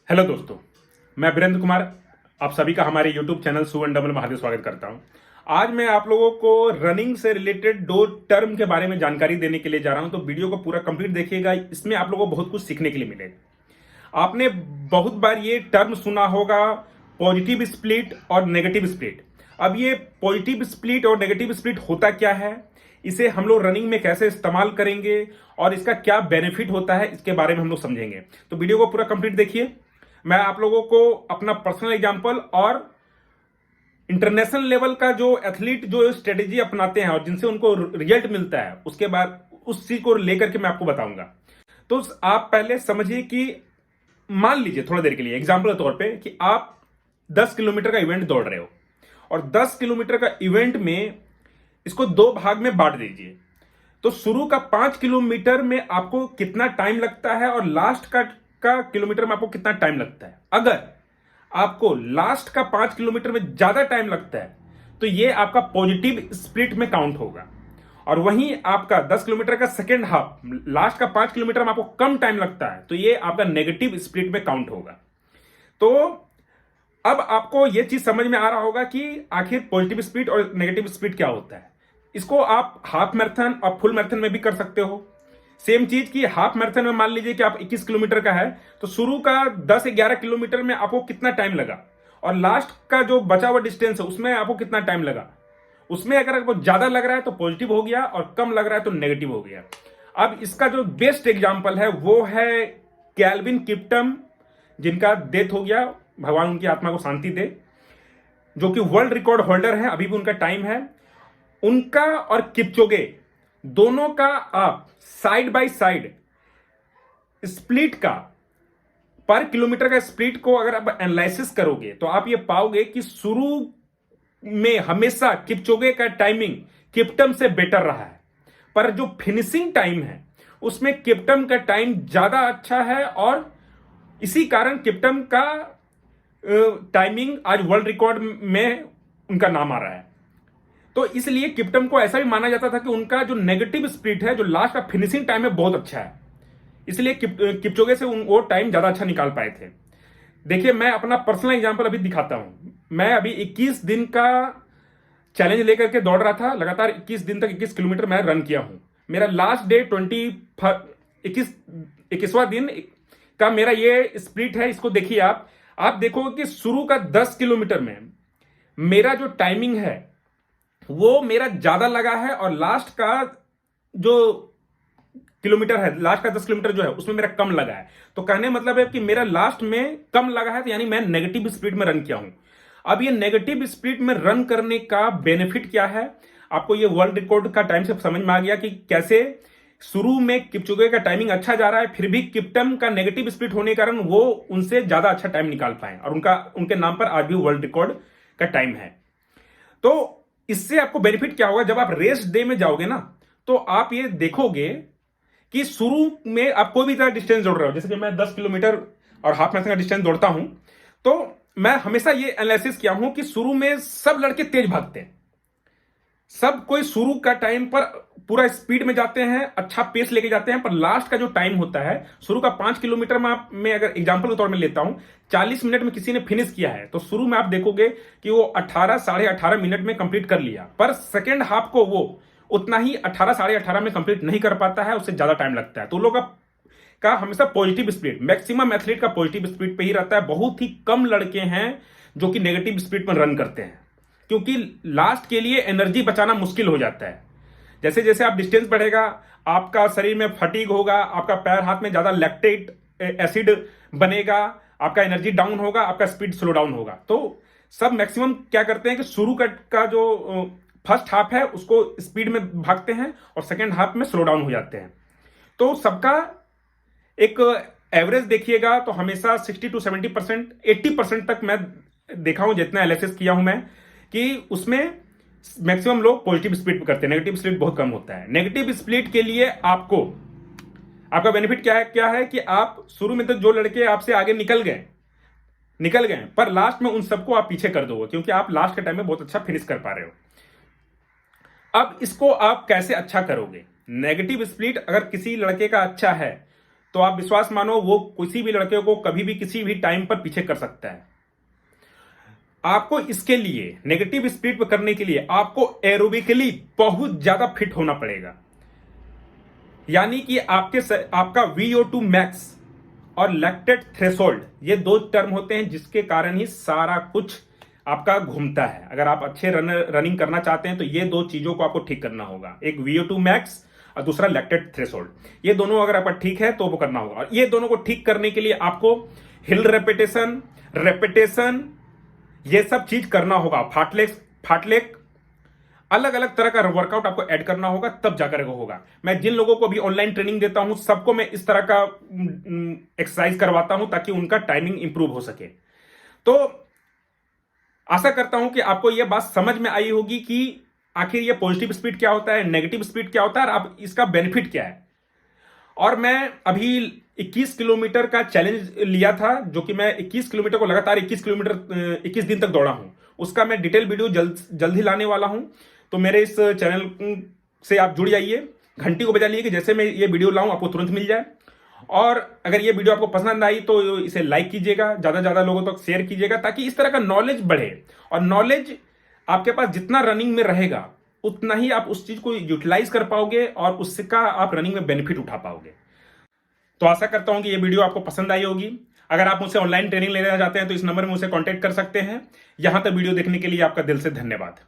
Hello दोस्तों, मैं वीरेंद्र कुमार आप सभी का हमारे YouTube चैनल सुवन डबल में हार्दिक स्वागत करता हूं। आज मैं आप लोगों को रनिंग से रिलेटेड दो टर्म के बारे में जानकारी देने के लिए जा रहा हूं, तो वीडियो को पूरा कंप्लीट देखिएगा। इसमें आप लोगों को बहुत कुछ सीखने के लिए मिलेगा। आपने बहुत बार ये टर्म सुना होगा, पॉजिटिव स्प्लिट और नेगेटिव स्प्लिट। अब ये पॉजिटिव स्प्लिट और नेगेटिव स्प्लिट होता क्या है, इसे हम लोग रनिंग में कैसे इस्तेमाल करेंगे और इसका क्या बेनिफिट होता है, इसके बारे में हम लोग समझेंगे। तो वीडियो को पूरा कंप्लीट देखिए। मैं आप लोगों को अपना पर्सनल एग्जांपल और इंटरनेशनल लेवल का जो एथलीट जो स्ट्रेटेजी अपनाते हैं और जिनसे उनको रिजल्ट मिलता है, उसके बाद उस चीज को लेकर के मैं आपको बताऊंगा। तो आप पहले समझिए कि मान लीजिए थोड़ा देर के लिए एग्जांपल के तौर पे कि आप 10 किलोमीटर का इवेंट दौड़ रहे हो और 10 किलोमीटर का इवेंट में इसको दो भाग में बांट दीजिए। तो शुरू का 5 किलोमीटर में आपको कितना टाइम लगता है और लास्ट का किलोमीटर में आपको कितना टाइम लगता है। अगर आपको लास्ट का 5 किलोमीटर में ज्यादा टाइम लगता है तो ये आपका पॉजिटिव स्प्लिट में काउंट होगा, और वहीं आपका 10 किलोमीटर का सेकेंड हाफ, लास्ट का 5 किलोमीटर में आपको कम टाइम लगता है तो ये आपका नेगेटिव स्प्लिट में काउंट होगा। तो अब आपको यह चीज समझ में आ रहा होगा कि आखिर पॉजिटिव स्प्लिट और नेगेटिव स्प्लिट क्या होता है। इसको आप हाफ मैराथन और फुल मैराथन में भी कर सकते हो। सेम चीज की हाफ मैराथन में मान लीजिए कि आप 21 किलोमीटर का है तो शुरू का 10-11 किलोमीटर में आपको कितना टाइम लगा और लास्ट का जो बचा हुआ डिस्टेंस है उसमें आपको कितना टाइम लगा। उसमें अगर आपको ज्यादा लग रहा है तो पॉजिटिव हो गया और कम लग रहा है तो नेगेटिव हो गया। अब इसका जो बेस्ट एग्जांपल है वो है कैल्विन किप्टम, जिनका डेथ हो गया, भगवान उनकी आत्मा को शांति दे, जो कि वर्ल्ड रिकॉर्ड होल्डर है, अभी भी उनका टाइम है। उनका और किपचोगे दोनों का आप साइड बाय साइड स्प्लिट का, पर किलोमीटर का स्प्लिट को अगर आप एनालिसिस करोगे तो आप ये पाओगे कि शुरू में हमेशा किपचोगे का टाइमिंग किप्टम से बेटर रहा है, पर जो फिनिशिंग टाइम है उसमें किप्टम का टाइम ज्यादा अच्छा है, और इसी कारण किप्टम का टाइमिंग आज वर्ल्ड रिकॉर्ड में उनका नाम आ रहा है। तो इसलिए किप्टम को ऐसा भी माना जाता था कि उनका जो नेगेटिव स्प्लिट है, जो लास्ट का फिनिशिंग टाइम है, बहुत अच्छा है। इसलिए किपचोगे से वो टाइम ज्यादा अच्छा निकाल पाए थे। देखिए, मैं अपना पर्सनल एग्जांपल अभी दिखाता हूं। मैं अभी 21 दिन का चैलेंज लेकर के दौड़ रहा था, लगातार 21 दिन तक 21 किलोमीटर मैं रन किया हूं। मेरा लास्ट डे 21वां दिन का मेरा ये स्प्लिट है। इसको देखिए, आप देखोगे कि शुरू का 10 किलोमीटर में मेरा जो टाइमिंग है वो मेरा ज्यादा लगा है, और लास्ट का जो किलोमीटर है, लास्ट का 10 किलोमीटर जो है उसमें मेरा कम लगा है। तो कहने मतलब है कि मेरा लास्ट में कम लगा है, तो यानी मैं नेगेटिव स्पीड में रन किया हूं। अब ये नेगेटिव स्पीड में रन करने का बेनिफिट क्या है, आपको ये वर्ल्ड रिकॉर्ड का टाइम से समझ में आ गया कि कैसे शुरू में किपचोगे का टाइमिंग अच्छा जा रहा है, फिर भी किप्टम का नेगेटिव स्पीड होने के कारण वो उनसे ज्यादा अच्छा टाइम निकाल पाए, और उनके नाम पर आज भी वर्ल्ड रिकॉर्ड का टाइम है। तो इससे आपको बेनिफिट क्या होगा, जब आप रेस डे में जाओगे ना तो आप ये देखोगे कि शुरू में आप कोई भी तरह डिस्टेंस दौड़ रहे हो, जैसे कि मैं 10 किलोमीटर और हाफ मैराथन का डिस्टेंस दौड़ता हूं, तो मैं हमेशा ये एनालिसिस किया हूं कि शुरू में सब लड़के तेज भागते हैं, सब कोई शुरू का टाइम पर पूरा स्पीड में जाते हैं, अच्छा पेस लेके जाते हैं, पर लास्ट का जो टाइम होता है, शुरू का 5 किलोमीटर में मैं अगर एग्जांपल के तौर में लेता हूं, 40 मिनट में किसी ने फिनिश किया है तो शुरू में आप देखोगे कि वो 18 साढ़े 18 मिनट में कंप्लीट कर लिया, पर सेकेंड हाफ को वो उतना ही 18 साढ़े 18 में कंप्लीट नहीं कर पाता है, उससे ज्यादा टाइम लगता है। तो लोगों का हमेशा पॉजिटिव स्पीड, मैक्सिमम एथलीट का पॉजिटिव स्पीड पे ही रहता है। बहुत ही कम लड़के हैं जो कि नेगेटिव स्पीड पर रन करते हैं, क्योंकि लास्ट के लिए एनर्जी बचाना मुश्किल हो जाता है। जैसे जैसे आप डिस्टेंस बढ़ेगा, आपका शरीर में फटीग होगा, आपका पैर हाथ में ज्यादा लैक्टेट एसिड बनेगा, आपका एनर्जी डाउन होगा, आपका स्पीड स्लो डाउन होगा। तो सब मैक्सिमम क्या करते हैं कि शुरू का जो फर्स्ट हाफ है उसको स्पीड में भागते हैं और सेकेंड हाफ में स्लो डाउन हो जाते हैं। तो सबका एक एवरेज देखिएगा तो हमेशा 60 to 70%, 80% तक मैं देखा हूं, जितना एनालिसिस किया हूं मैं, कि उसमें मैक्सिमम लोग पॉजिटिव स्प्लिट पे करते हैं, नेगेटिव स्प्लिट बहुत कम होता है। नेगेटिव स्प्लिट के लिए आपका बेनिफिट क्या है कि आप शुरू में तो जो लड़के आपसे आगे निकल गए, पर लास्ट में उन सबको आप पीछे कर दोगे, क्योंकि आप लास्ट के टाइम में बहुत अच्छा फिनिश कर पा रहे हो। अब इसको आप कैसे अच्छा करोगे। नेगेटिव स्प्लिट अगर किसी लड़के का अच्छा है तो आप विश्वास मानो वो किसी भी लड़के को कभी भी किसी भी टाइम पर पीछे कर सकता है। आपको इसके लिए नेगेटिव स्पीड पर करने के लिए आपको एरोबिकली बहुत ज्यादा फिट होना पड़ेगा। यानी कि आपका VO2 मैक्स और लैक्टेट थ्रेशोल्ड, ये दो टर्म होते हैं जिसके कारण ही सारा कुछ आपका घूमता है। अगर आप अच्छे रनिंग करना चाहते हैं तो ये दो चीजों को आपको ठीक करना होगा, एक VO2 मैक्स और दूसरा लैक्टेट थ्रेशोल्ड। ये दोनों अगर आपका ठीक है तो वो करना होगा। और ये दोनों को ठीक करने के लिए आपको हिल रेपिटेशन ये सब चीज करना होगा। फाटलेक अलग अलग तरह का वर्कआउट आपको ऐड करना होगा, तब जाकर वो होगा। मैं जिन लोगों को भी ऑनलाइन ट्रेनिंग देता हूं सबको मैं इस तरह का एक्सरसाइज करवाता हूं ताकि उनका टाइमिंग इंप्रूव हो सके। तो आशा करता हूं कि आपको यह बात समझ में आई होगी कि आखिर ये पॉजिटिव स्पीड क्या होता है, नेगेटिव स्पीड क्या होता है और आप इसका बेनिफिट क्या है। और मैं अभी 21 किलोमीटर का चैलेंज लिया था, जो कि मैं 21 किलोमीटर को लगातार 21 दिन तक दौड़ा हूं। उसका मैं डिटेल वीडियो जल्द ही लाने वाला हूं। तो मेरे इस चैनल से आप जुड़ जाइए, घंटी को बजा लिए कि जैसे मैं ये वीडियो लाऊं आपको तुरंत मिल जाए। और अगर ये वीडियो आपको पसंद आई तो इसे लाइक कीजिएगा, ज्यादा से ज्यादा लोगों तक शेयर कीजिएगा ताकि इस तरह का नॉलेज बढ़े। और नॉलेज आपके पास जितना रनिंग में रहेगा उतना ही आप उस चीज को यूटिलाइज कर पाओगे और उसका आप रनिंग में बेनिफिट उठा पाओगे। तो आशा करता हूं कि ये वीडियो आपको पसंद आई होगी। अगर आप मुझसे ऑनलाइन ट्रेनिंग लेना चाहते हैं तो इस नंबर में मुझसे कांटेक्ट कर सकते हैं। यहां तक वीडियो देखने के लिए आपका दिल से धन्यवाद।